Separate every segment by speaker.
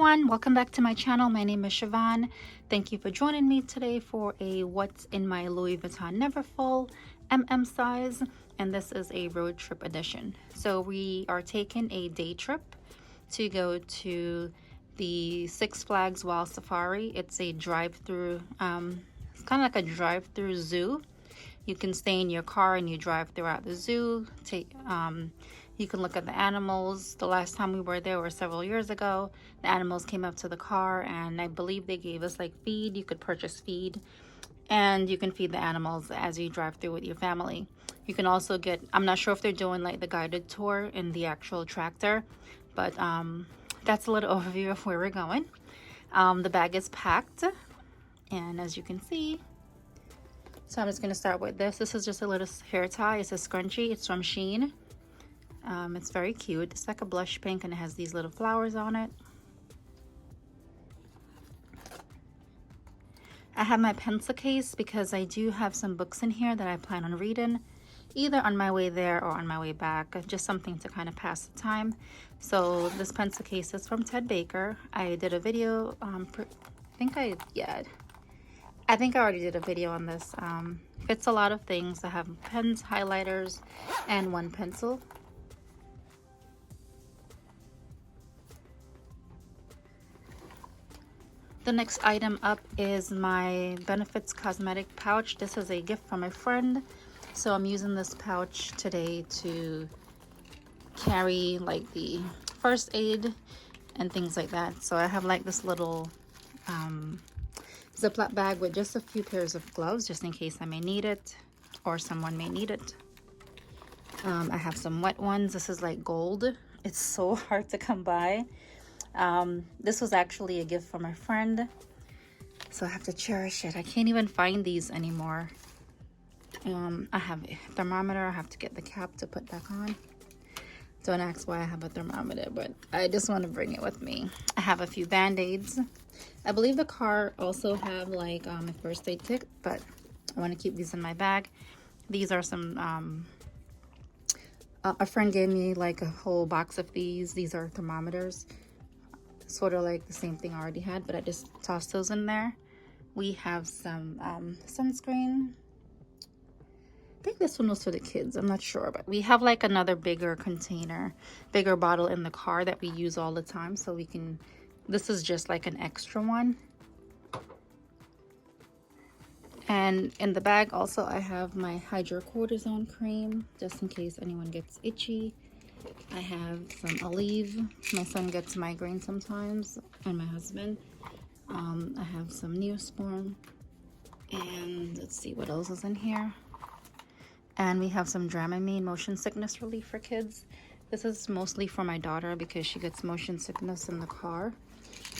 Speaker 1: everyone, welcome back to my channel. My name is Siobhan. Thank you for joining me today for a what's in my Louis Vuitton Neverfull size, and this is a road trip edition. So we are taking a day trip to go to the Six Flags Wild Safari. It's a drive-through, it's kind of like a drive-through zoo. You can stay in your car and you drive throughout the zoo. You can look at the animals. The last time we were there was several years ago. The animals came up to the car, and I believe they gave us like feed. You could purchase feed, and you can feed the animals as you drive through with your family. You can also get, I'm not sure if they're doing like the guided tour in the actual tractor, but that's a little overview of where we're going. The bag is packed, and as you can see, so I'm just going to start with this. This is just a little hair tie. It's a scrunchie. It's from Shein. It's very cute. It's like a blush pink, and it has these little flowers on it. I have my pencil case because I do have some books in here that I plan on reading, either on my way there or on my way back. Just something to kind of pass the time. So this pencil case is from Ted Baker. I did a video. I think I already did a video on this. Fits a lot of things. I have pens, highlighters, and one pencil. The next item up is my Benefits cosmetic pouch. This is a gift from a friend, so I'm using this pouch today to carry like the first aid and things like that. So I have like this little Ziploc bag with just a few pairs of gloves, just in case I may need it or someone may need it. I have some wet ones. This is like gold. It's so hard to come by. This was actually a gift from a friend, so I have to cherish it. I can't even find these anymore. I have a thermometer. I have to get the cap to put back on. Don't ask why I have a thermometer, but I just want to bring it with me. I have a few band-aids. I believe the car also have like a first aid kit, but I want to keep these in my bag. These are some a friend gave me like a whole box of these. These are thermometers. Sort of like the same thing I already had, but I just tossed those in there. We have some sunscreen. I think this one was for the kids, I'm not sure, but we have like another bigger container, bigger bottle in the car that we use all the time, so we can, this is just like an extra one. And in the bag also I have my Hydrocortisone Cream, just in case anyone gets itchy. I have some Aleve. My son gets migraine sometimes, and my husband. I have some Neosporin, and let's see what else is in here. And we have some Dramamine motion sickness relief for kids. This is mostly for my daughter because she gets motion sickness in the car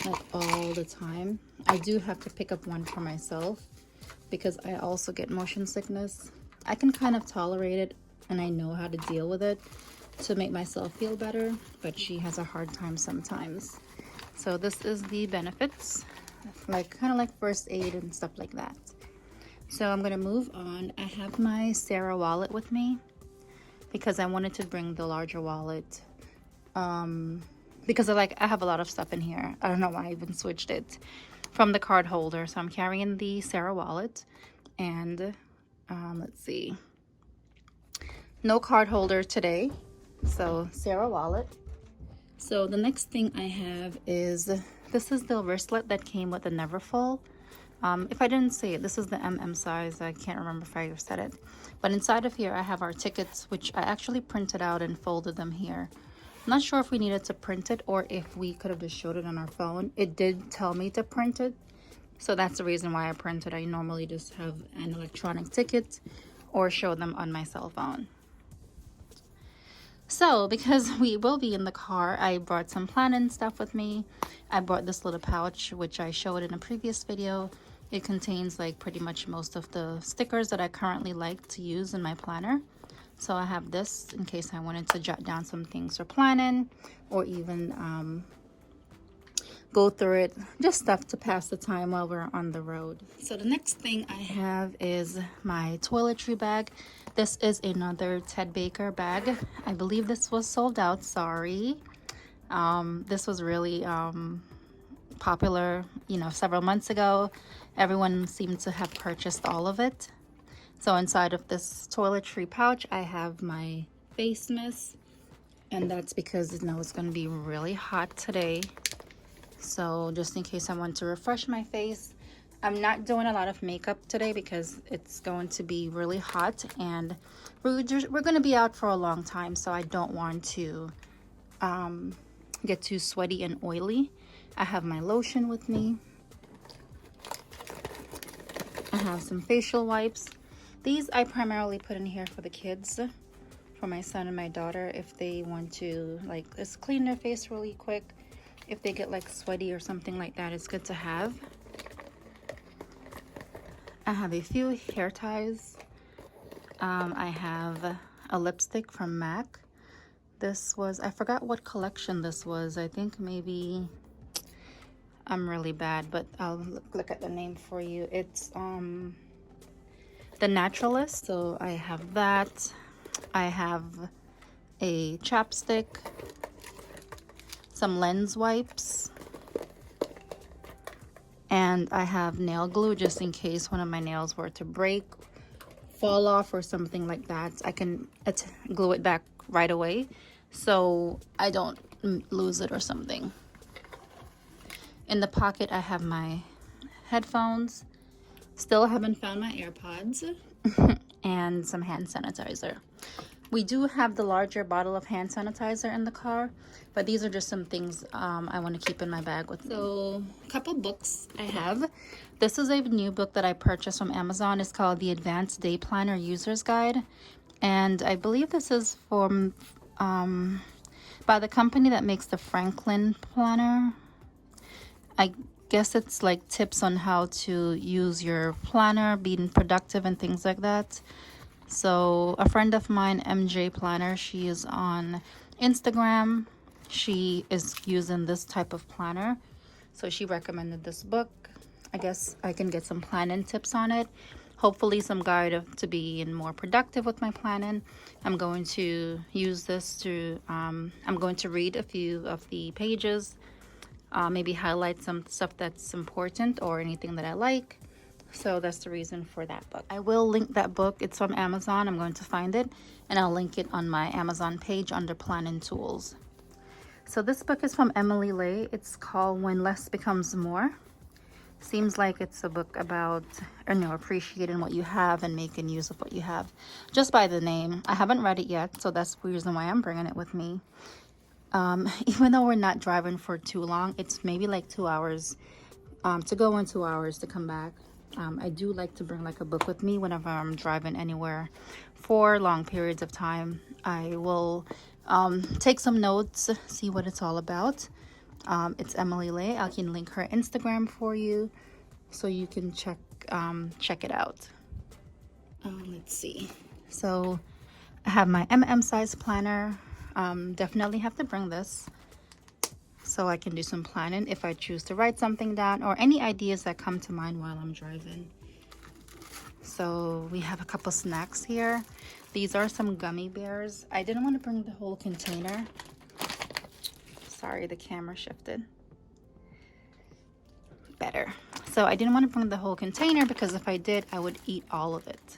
Speaker 1: like all the time. I do have to pick up one for myself because I also get motion sickness. I can kind of tolerate it, and I know how to deal with it to make myself feel better, but she has a hard time sometimes. So this is the Benefits, like kind of like first aid and stuff like that. So I'm gonna move on. I have my Sarah wallet with me because I wanted to bring the larger wallet because I have a lot of stuff in here. I don't know why I even switched it from the card holder. So I'm carrying the Sarah wallet, and let's see, no card holder today. So Sarah wallet. So the next thing I have is, this is the wristlet that came with the Neverfull. If I didn't say it, this is the size. I can't remember if I said it, but inside of here I have our tickets, which I actually printed out and folded them here. I'm not sure if we needed to print it or if we could have just showed it on our phone. It did tell me to print it, so that's the reason why I printed. I normally just have an electronic ticket or show them on my cell phone. So because we will be in the car, I brought some planning stuff with me. I brought this little pouch, which I showed in a previous video. It contains like pretty much most of the stickers that I currently like to use in my planner. So I have this in case I wanted to jot down some things for planning, or even go through it, just stuff to pass the time while we're on the road. So the next thing I have is my toiletry bag. This is another Ted Baker bag. I believe this was sold out, sorry. This was really popular, you know, several months ago. Everyone seemed to have purchased all of it. So inside of this toiletry pouch, I have my face mist, and that's because you know it's going to be really hot today. So just in case I want to refresh my face, I'm not doing a lot of makeup today because it's going to be really hot, and we're going to be out for a long time, so I don't want to get too sweaty and oily. I have my lotion with me. I have some facial wipes. These I primarily put in here for the kids, for my son and my daughter, if they want to like just clean their face really quick. If they get like sweaty or something like that, it's good to have. I have a few hair ties. I have a lipstick from MAC. This was, I forgot what collection this was. I think maybe, I'm really bad, but I'll look at the name for you. It's The Naturalist. So I have that. I have a chapstick, some lens wipes, and I have nail glue just in case one of my nails were to break, fall off, or something like that. I can glue it back right away so I don't lose it or something. In the pocket, I have my headphones. Still haven't found my AirPods. And some hand sanitizer. We do have the larger bottle of hand sanitizer in the car, but these are just some things I want to keep in my bag with me. So, a couple books I have. This is a new book that I purchased from Amazon. It's called The Advanced Day Planner User's Guide. And I believe this is from by the company that makes the Franklin planner. I guess it's like tips on how to use your planner, being productive and things like that. So a friend of mine, MJ Planner, she is on Instagram. She is using this type of planner, so she recommended this book. I guess I can get some planning tips on it. Hopefully some guide to be more productive with my planning. I'm going to use this to, I'm going to read a few of the pages, maybe highlight some stuff that's important or anything that I like. So that's the reason for that book. I will link that book. It's from Amazon. I'm going to find it, and I'll link it on my Amazon page under planning tools. So this book is from Emily Ley. It's called When Less Becomes More. Seems like it's a book about, you know, appreciating what you have and making use of what you have, just by the name. I haven't read it yet, so that's the reason why I'm bringing it with me. Even though we're not driving for too long, it's maybe like 2 hours to go and 2 hours to come back. I do like to bring like a book with me whenever I'm driving anywhere for long periods of time. I will take some notes, see what it's all about. It's Emily Ley. I can link her Instagram for you so you can check it out. Let's see. So I have my size planner. Definitely have to bring this so I can do some planning if I choose to write something down or any ideas that come to mind while I'm driving. So we have a couple snacks here. These are some Gummy Bears. I didn't want to bring the whole container. Sorry, the camera shifted. Better. So I didn't want to bring the whole container because if I did, I would eat all of it.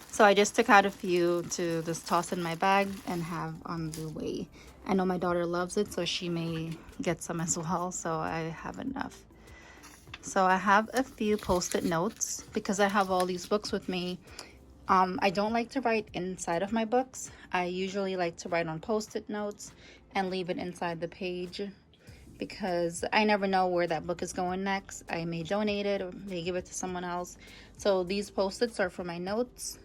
Speaker 1: So I just took out a few to just toss in my bag and have on the way. I know my daughter loves it, so she may get some as well, so I have enough. So I have a few post-it notes because I have all these books with me. I don't like to write inside of my books. I usually like to write on post-it notes and leave it inside the page because I never know where that book is going next. I may donate it or may give it to someone else. So these post-its are for my notes.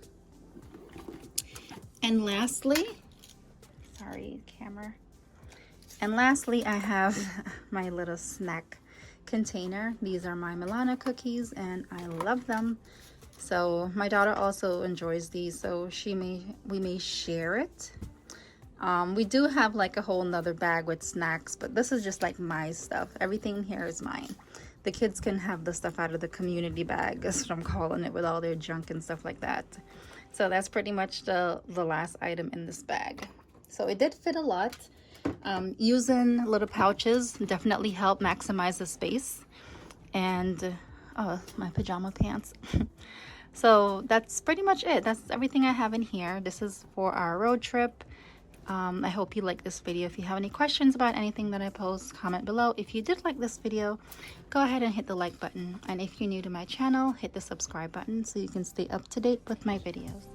Speaker 1: And lastly, sorry, camera. And lastly, I have my little snack container. These are my Milana cookies and I love them. So my daughter also enjoys these, so we may share it. We do have like a whole nother bag with snacks, but this is just like my stuff. Everything here is mine. The kids can have the stuff out of the community bag, that's what I'm calling it, with all their junk and stuff like that. So that's pretty much the last item in this bag. So it did fit a lot. Using little pouches definitely help maximize the space. And oh, my pajama pants. So that's pretty much it. That's everything I have in here. This is for our road trip. I hope you like this video. If you have any questions about anything that I post, comment below. If you did like this video, go ahead and hit the like button. And if you're new to my channel, hit the subscribe button so you can stay up to date with my videos.